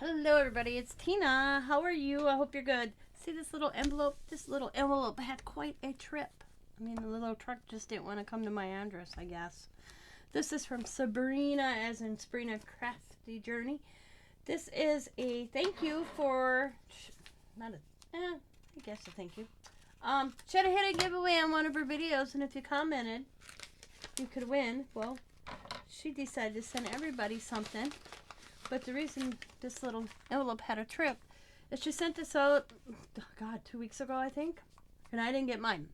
Hello everybody, it's Tina. How are you? I hope you're good. See this little envelope? This little envelope had quite a trip. I mean, the little truck just didn't want to come to my address, I guess. This is from Sabrina, as in Sabrina Crafty Journey. This is a thank you for, I guess a thank you. She had a hidden giveaway on one of her videos, and if you commented, you could win. Well, she decided to send everybody something. But the reason this little envelope had a trip is she sent this out, God, 2 weeks ago, I think. And I didn't get mine.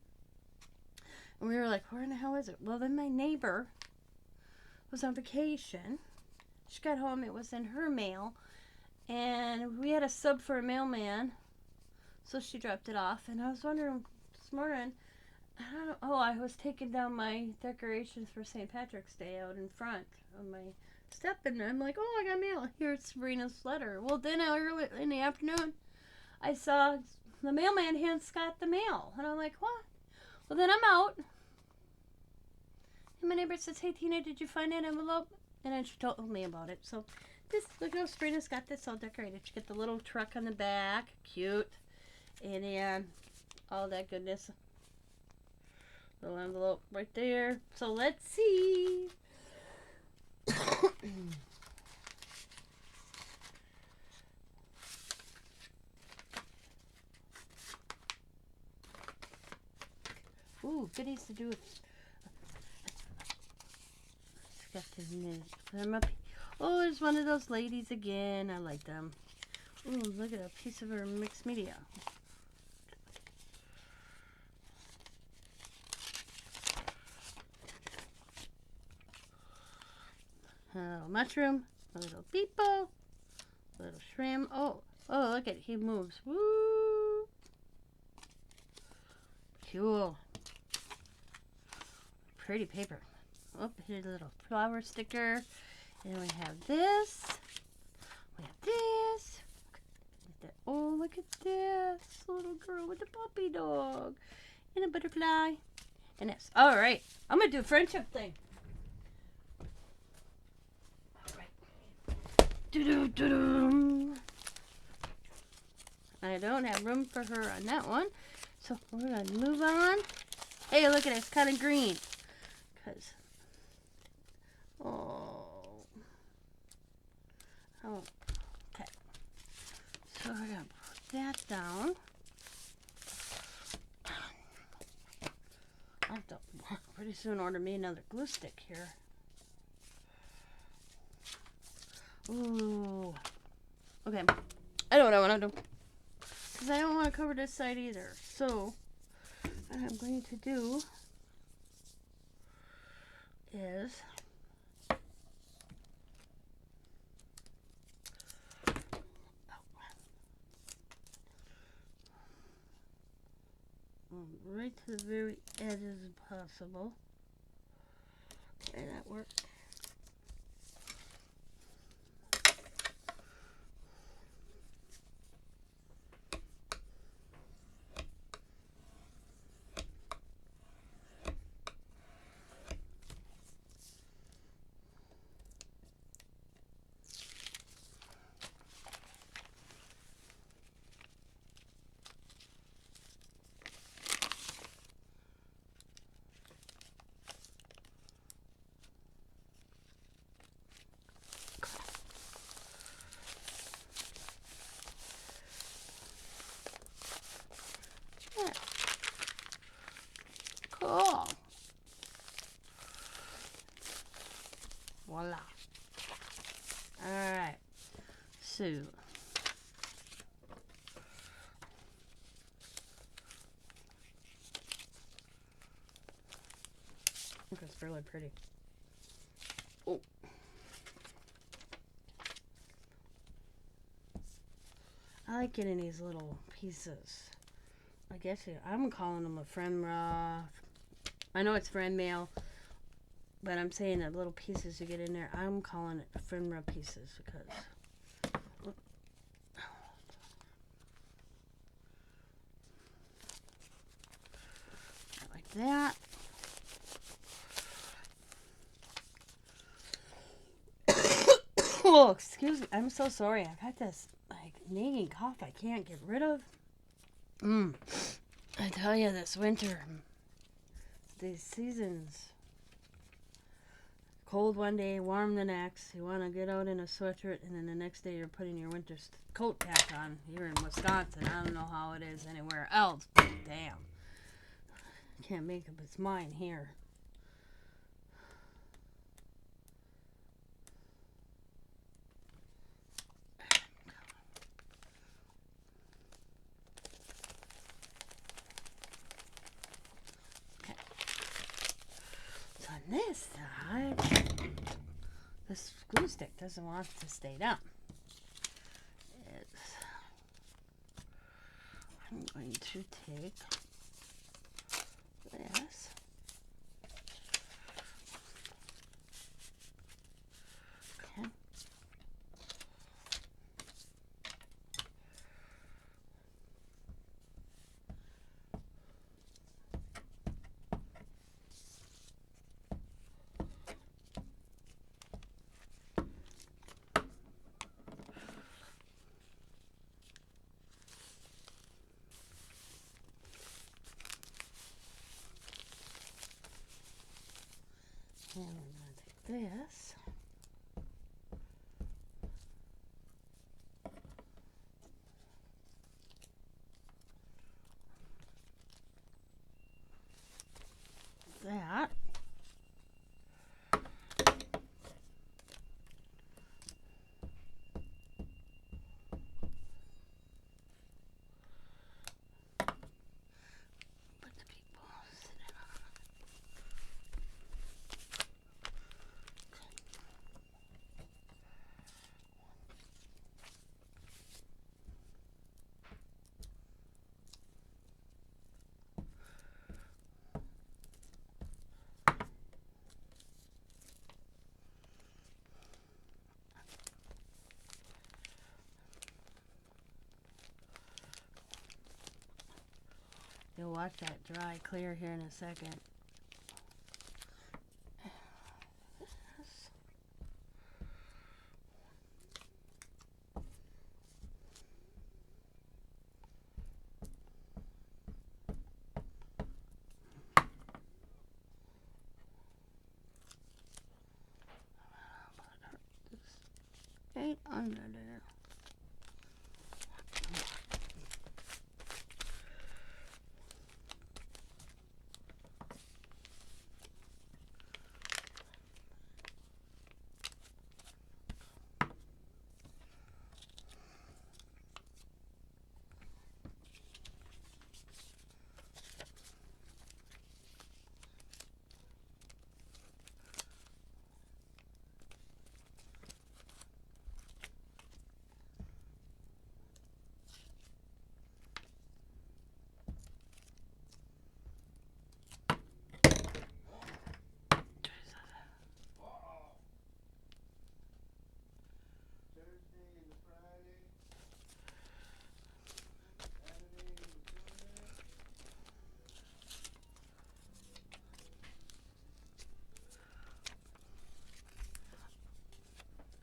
And we were like, where in the hell is it? Well, then my neighbor was on vacation. She got home, it was in her mail. And we had a sub for a mailman. So she dropped it off. And I was wondering this morning, I was taking down my decorations for St. Patrick's Day out in front of my step, and I'm like, oh, I got mail. Here's Sabrina's letter. Well, then early in the afternoon, I saw the mailman hand Scott the mail, and I'm like, what? Well, then I'm out, and my neighbor says, hey, Tina, did you find that envelope? And then she told me about it. So this, look how Sabrina's got this all decorated. She got the little truck on the back, cute, and then all that goodness. Little envelope right there. So let's see. Ooh, goodies to do with. Got this minute. Put them up. Oh, there's one of those ladies again. I like them. Ooh, look at a piece of her mixed media. A little mushroom, a little peepo, a little shrimp. Oh, look at, he moves. Woo! Cool. Pretty paper. Oh, here's a little flower sticker. And we have this. We have this. Oh, look at this. Little girl with a puppy dog. And a butterfly. And this. Alright, I'm going to do a friendship thing. I don't have room for her on that one, so we're going to move on. Hey, look at it, it's kind of green. Okay. So we're going to put that down. I'll have to pretty soon order me another glue stick here. Ooh. Okay. I don't know what I want to do. Because I don't want to cover this side either. So, what I'm going to do is right to the very edge as possible. Okay, that worked. Cool. Voila. Alright. So. I think it's really pretty. Oh. I like getting these little pieces. I guess I'm calling them a ephemera. I know it's friend mail, but I'm saying that little pieces you get in there, I'm calling it ephemera pieces because like that. Oh, excuse me. I'm so sorry. I've got this like nagging cough I can't get rid of. I tell you, this winter, these seasons, cold one day, warm the next. You want to get out in a sweatshirt, and then the next day you're putting your winter coat patch on. Here in Wisconsin, I don't know how it is anywhere else, but damn, can't make up its mind here. On this side, this glue stick doesn't want to stay down. I'm going to take this. Okay. And we're going to take this. That. Put the people sitting on it. You'll watch that dry clear here in a second. Right under there.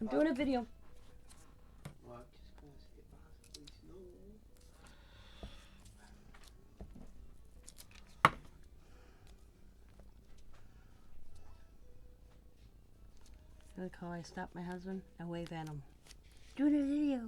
I'm doing a video. What? Just gonna say possibly snow. Look how I stop my husband. I wave at him. Doing a video.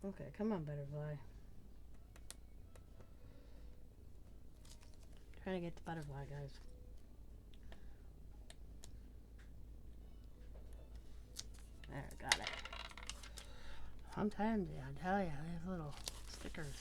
Okay, come on, butterfly. Trying to get the butterfly, guys. There, got it. Sometimes, I tell you, these little stickers.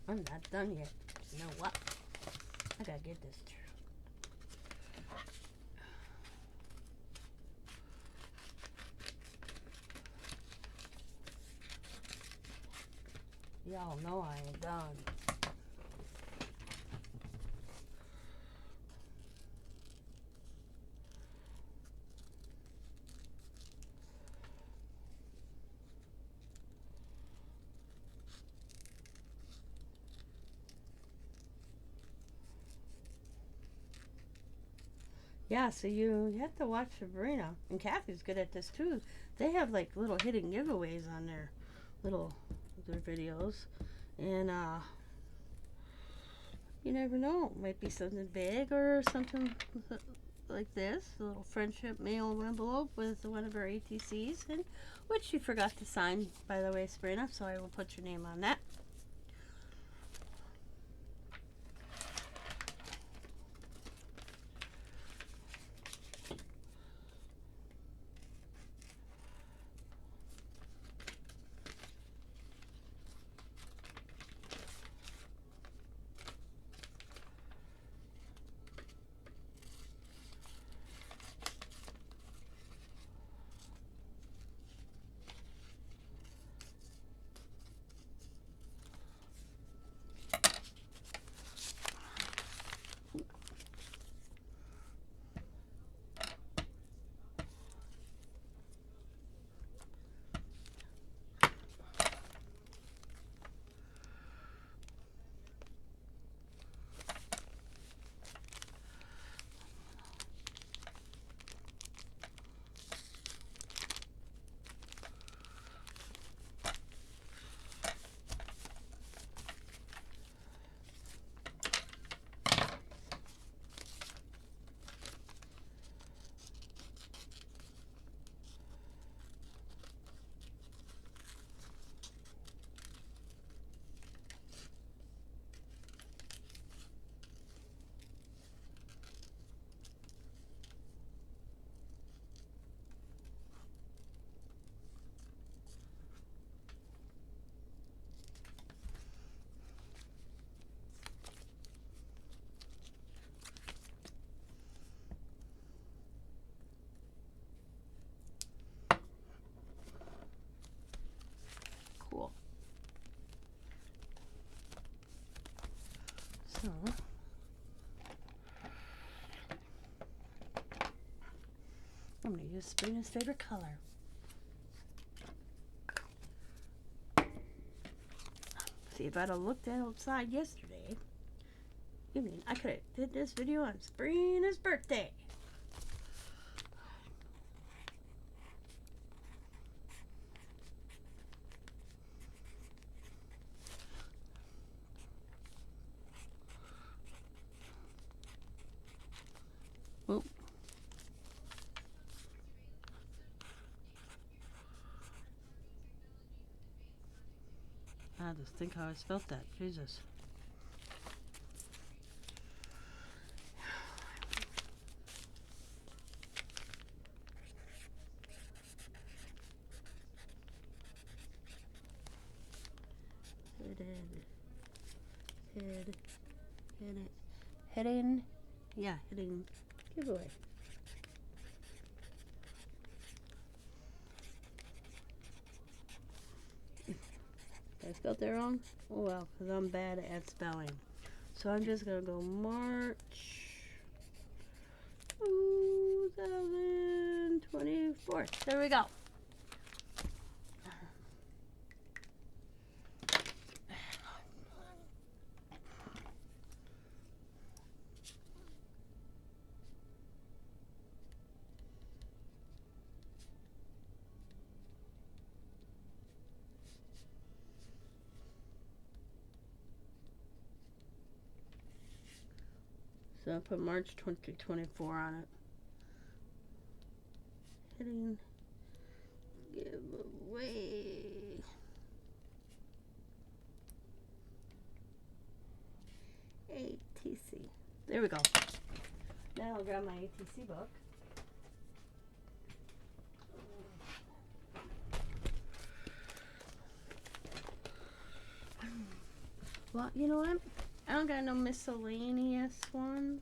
I'm not done yet. You know what? I gotta get this. Y'all know I ain't done. Yeah, so you have to watch Sabrina. And Kathy's good at this too. They have like little hidden giveaways on their videos. And you never know. Might be something big or something like this. A little friendship mail envelope with one of our ATCs, and which you forgot to sign, by the way, Sabrina, so I will put your name on that. Cool. So I'm going to use Sabrina's favorite color. See, if I'd have looked outside yesterday, you mean I could have did this video on Sabrina's birthday. Oop. I just think how I spelt that. Jesus. Hidden, yeah, hidden giveaway. I spelled that wrong? Oh well, because I'm bad at spelling. So I'm just going to go March 2024. There we go. So I put March 2024 on it. Hidden giveaway. ATC. There we go. Now I'll grab my ATC book. Well, you know what? I don't got no miscellaneous ones.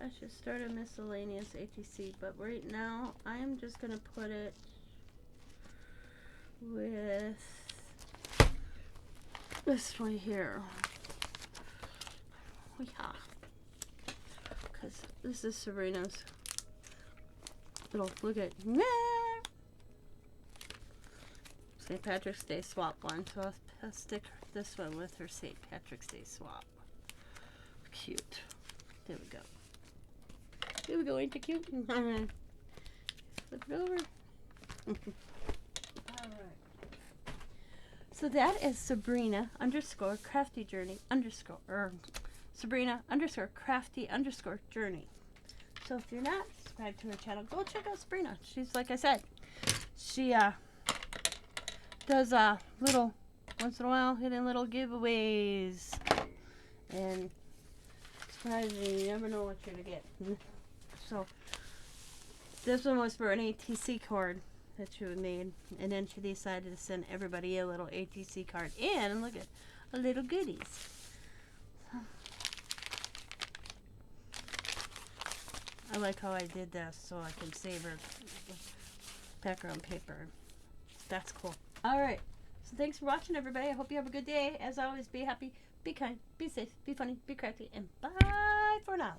I should start a miscellaneous ATC, but right now I am just gonna put it with this right here. Yeah, because this is Serena's little, look at St. Patrick's Day swap one, so I'll stick this one with her St. Patrick's Day swap. Cute. There we go. There we go, ain't it cute? Alright. Flip it over. Alright. So that is Sabrina _ crafty journey _ Sabrina _ crafty _ journey. So if you're not subscribed to her channel, go check out Sabrina. She's, like I said, she does little, once in a while, hidden little giveaways. And surprisingly, you never know what you're gonna get. So this one was for an ATC card that she had made, and then she decided to send everybody a little ATC card and look at a little goodies. I like how I did this so I can save her background paper. That's cool. Alright, so thanks for watching, everybody. I hope you have a good day. As always, be happy, be kind, be safe, be funny, be crafty, and bye for now.